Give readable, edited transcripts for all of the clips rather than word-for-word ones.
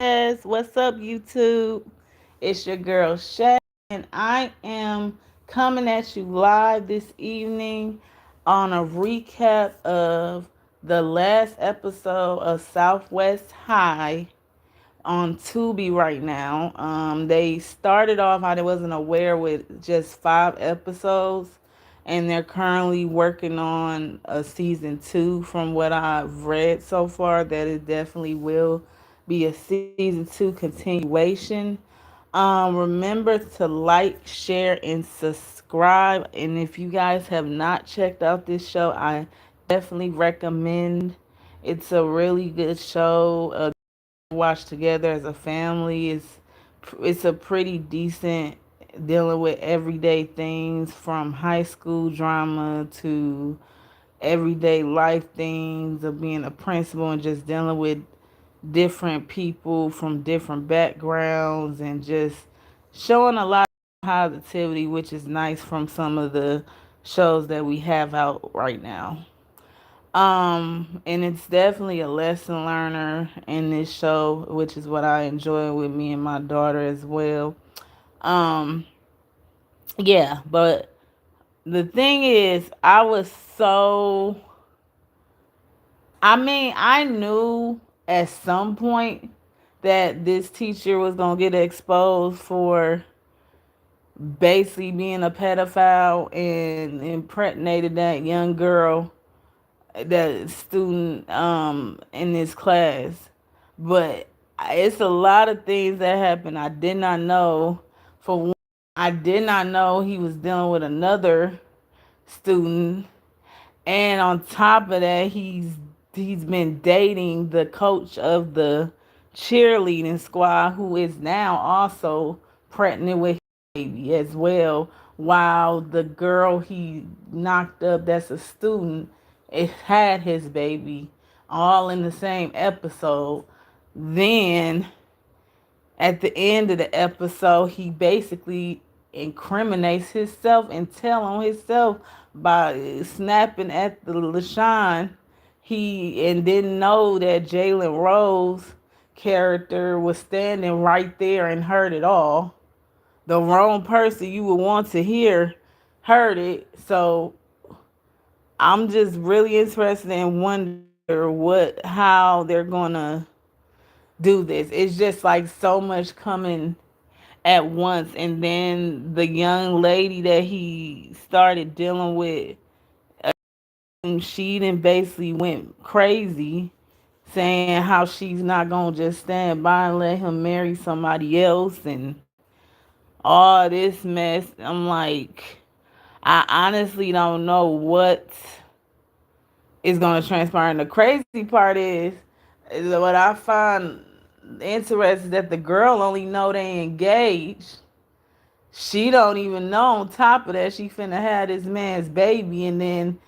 Yes, what's up, YouTube? It's your girl Shay, and I am coming at you live this evening on a recap of the last episode of Southwest High on Tubi right now. They started off, I wasn't aware, with just 5 episodes, and they're currently working on a season 2. From what I've read so far, that it definitely will be a season 2 continuation. Remember to like, share, and subscribe. And if you guys have not checked out this show, I definitely recommend. It's a really good show. Watch together as a family. It's a pretty decent, dealing with everyday things from high school drama to everyday life things of being a principal and just dealing with different people from different backgrounds and just showing a lot of positivity, which is nice from some of the shows that we have out right now. And it's definitely a lesson learner in this show, which is what I enjoy with me and my daughter as well. Um, yeah, but the thing is, I knew at some point that this teacher was gonna get exposed for basically being a pedophile and impregnated that young girl, that student in this class. But it's a lot of things that happened I did not know. For one, I did not know he was dealing with another student, and on top of that, he's been dating the coach of the cheerleading squad, who is now also pregnant with his baby as well. While the girl he knocked up, that's a student, it had his baby, all in the same episode. Then at the end of the episode, he basically incriminates himself and tell on himself by snapping at the LaShawn. He and didn't know that Jalen Rose character was standing right there and heard it all. The wrong person you would want to hear heard it. So I'm just really interested in wonder how they're gonna do this. It's just like so much coming at once. And then the young lady that he started dealing with, she then basically went crazy, saying how she's not gonna just stand by and let him marry somebody else and all this mess. I'm like, I honestly don't know what is gonna transpire. And the crazy part is what I find interesting, that the girl only know they engaged. She don't even know, on top of that, she finna have this man's baby, and then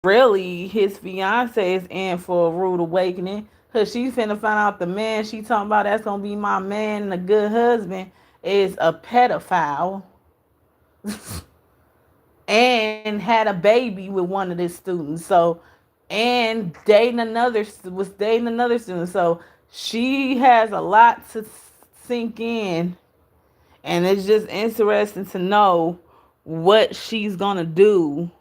really his fiance is in for a rude awakening, because she finna find out the man she talking about that's gonna be my man and a good husband is a pedophile and had a baby with one of the students. So, and dating another student. So she has a lot to sink in, and it's just interesting to know what she's gonna do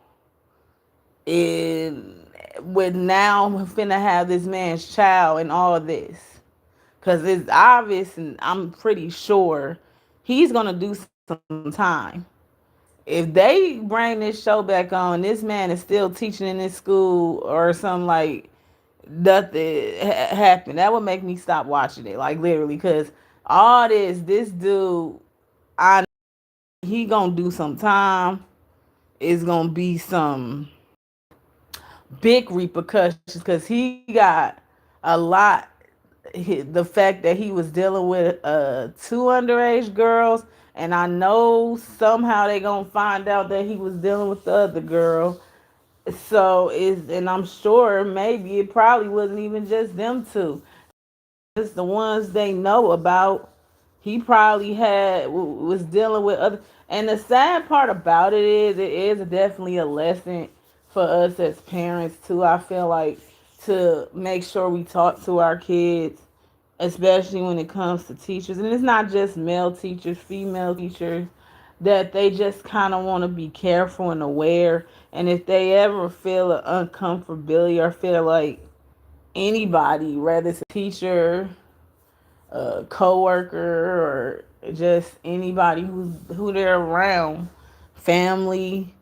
in with now finna have this man's child and all this. Cause it's obvious, and I'm pretty sure he's gonna do some time. If they bring this show back on, this man is still teaching in this school or something, like nothing happened, that would make me stop watching it, like literally. Because all this dude, I he gonna do some time. It's gonna be some big repercussions, because he got a lot. The fact that he was dealing with 2 underage girls, and I know somehow they gonna find out that he was dealing with the other girl. So is, and I'm sure maybe it probably wasn't even just them two. It's the ones they know about. He probably was dealing with other. And the sad part about it is definitely a lesson for us as parents too. I feel like, to make sure we talk to our kids especially when it comes to teachers. And it's not just male teachers, female teachers, that they just kind of want to be careful and aware. And if they ever feel an uncomfortability or feel like anybody, whether it's a teacher, a coworker, or just anybody who they're around, family,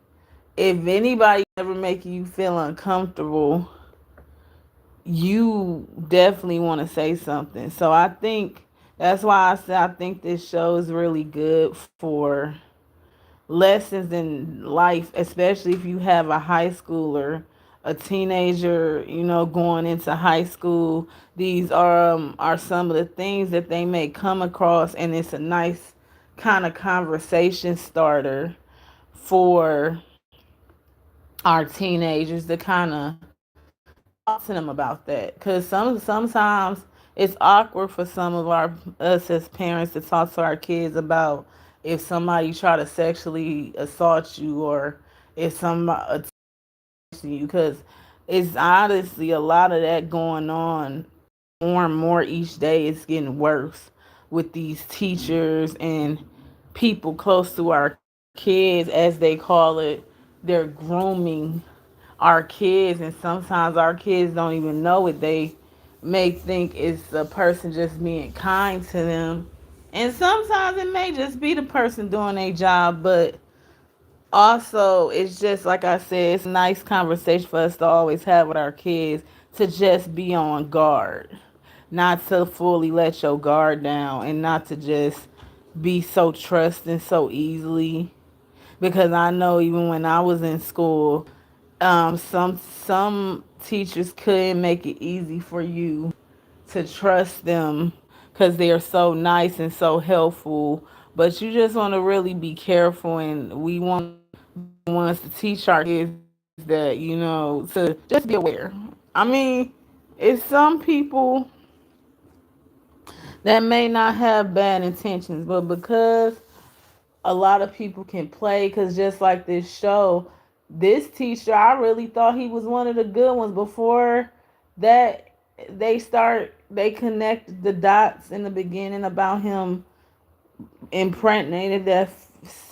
if anybody ever make you feel uncomfortable, you definitely want to say something. So I think that's why I said I think this show is really good for lessons in life, especially if you have a high schooler, a teenager, going into high school. These are some of the things that they may come across, and it's a nice kind of conversation starter for our teenagers to kind of talk to them about that. Because sometimes it's awkward for some of us as parents to talk to our kids about if somebody try to sexually assault you, or if somebody you, because it's honestly a lot of that going on more and more each day. It's getting worse with these teachers and people close to our kids, as they call it. They're grooming our kids, and sometimes our kids don't even know it. They may think it's a person just being kind to them, and sometimes it may just be the person doing their job. But also, it's just like I said, it's a nice conversation for us to always have with our kids, to just be on guard, not to fully let your guard down, and not to just be so trusting so easily. Because I know even when I was in school, some teachers couldn't make it easy for you to trust them because they're so nice and so helpful. But you just want to really be careful, and we want to be the ones to teach our kids that, to just be aware. I mean, it's some people that may not have bad intentions, but because a lot of people can play, because just like this show, this teacher, I really thought he was one of the good ones. Before that, they connected the dots in the beginning about him impregnated that.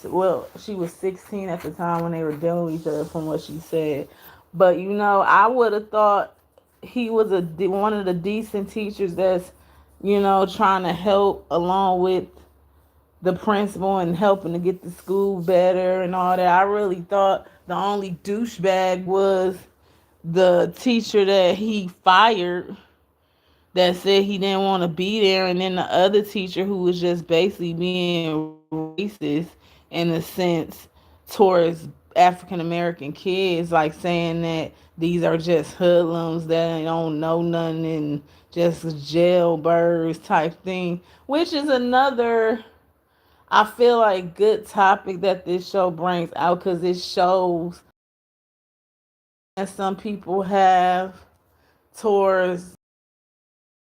Well, she was 16 at the time when they were dealing with each other, from what she said. But I would have thought he was one of the decent teachers that's trying to help along with the principal and helping to get the school better and all that. I really thought the only douchebag was the teacher that he fired, that said he didn't want to be there, and then the other teacher who was just basically being racist in a sense towards African American kids, like saying that these are just hoodlums that don't know nothing and just jailbirds type thing, which is another, I feel like, good topic that this show brings out, because it shows that some people have towards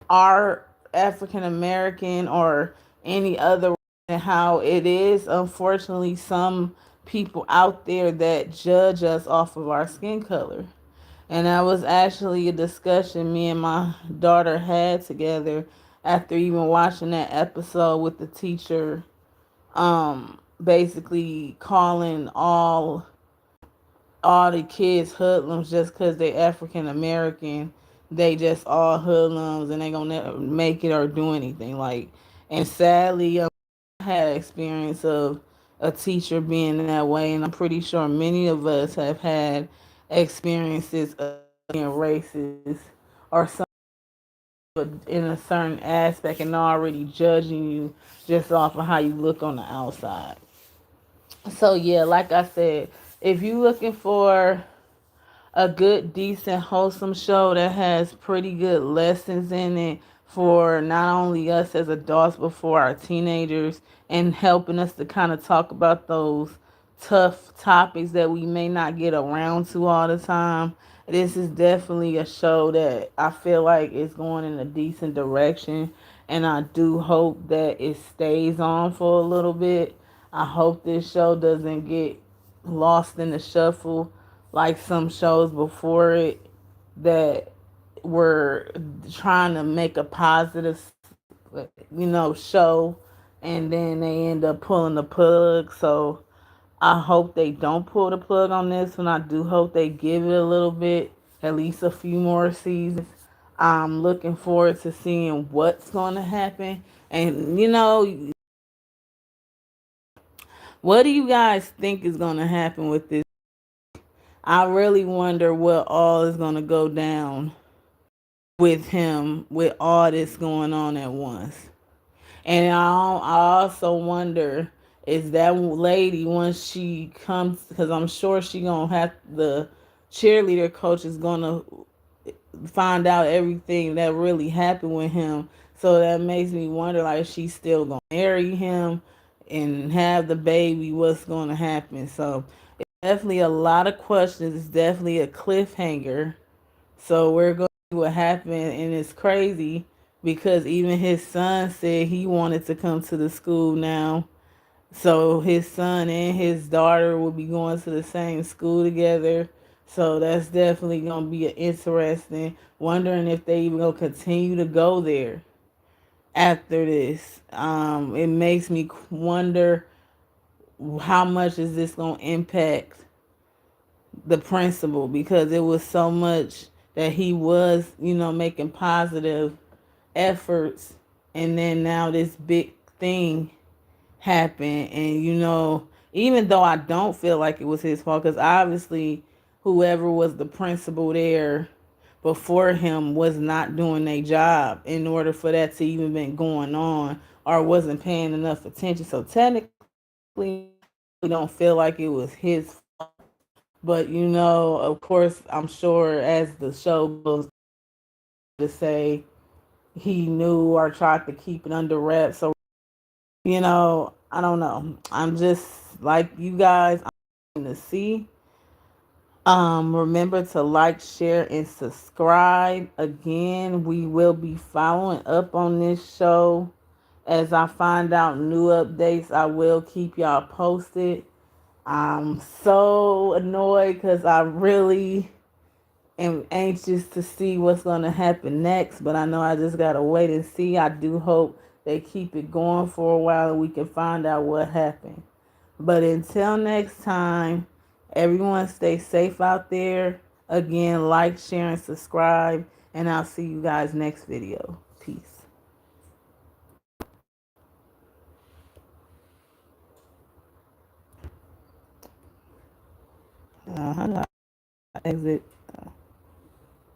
our African American or any other, and how it is unfortunately some people out there that judge us off of our skin color. And that was actually a discussion me and my daughter had together after even watching that episode with the teacher, basically calling all the kids hoodlums just because they African American. They just all hoodlums and they gonna never make it or do anything. Like, and sadly, I had experience of a teacher being that way, and I'm pretty sure many of us have had experiences of being racist or some in a certain aspect, and already judging you just off of how you look on the outside. So yeah, like I said, if you looking for a good, decent, wholesome show that has pretty good lessons in it for not only us as adults but for our teenagers, and helping us to kind of talk about those tough topics that we may not get around to all the time. This is definitely a show that I feel like is going in a decent direction, and I do hope that it stays on for a little bit. I hope this show doesn't get lost in the shuffle like some shows before it that were trying to make a positive show, and then they end up pulling the plug. So I hope they don't pull the plug on this one. I do hope they give it a little bit, at least a few more seasons. I'm looking forward to seeing what's going to happen. And, what do you guys think is going to happen with this? I really wonder what all is going to go down with him with all this going on at once. And I also wonder, is that lady, once she comes, because I'm sure she gonna have, the cheerleader coach is gonna find out everything that really happened with him. So that makes me wonder, like, she's still gonna marry him and have the baby. What's gonna happen? So it's definitely a lot of questions. It's definitely a cliffhanger. So we're going to see what happened, and it's crazy because even his son said he wanted to come to the school now. So his son and his daughter will be going to the same school together. So that's definitely going to be an interesting. Wondering if they even going to continue to go there after this. It makes me wonder how much is this going to impact the principal, because it was so much that he was, making positive efforts, and then now this big thing happened. And even though I don't feel like it was his fault, because obviously whoever was the principal there before him was not doing their job in order for that to even been going on, or wasn't paying enough attention. So technically we don't feel like it was his. But of course, I'm sure as the show goes to say he knew or tried to keep it under wraps. So I don't know. I'm just like you guys. I'm to see. Remember to like, share, and subscribe. Again, we will be following up on this show as I find out new updates. I will keep y'all posted. I'm so annoyed because I really am anxious to see what's going to happen next, but I know I just got to wait and see. I do hope they keep it going for a while and we can find out what happened. But until next time, everyone stay safe out there. Again, like, share, and subscribe, and I'll see you guys next video. Peace. I exit.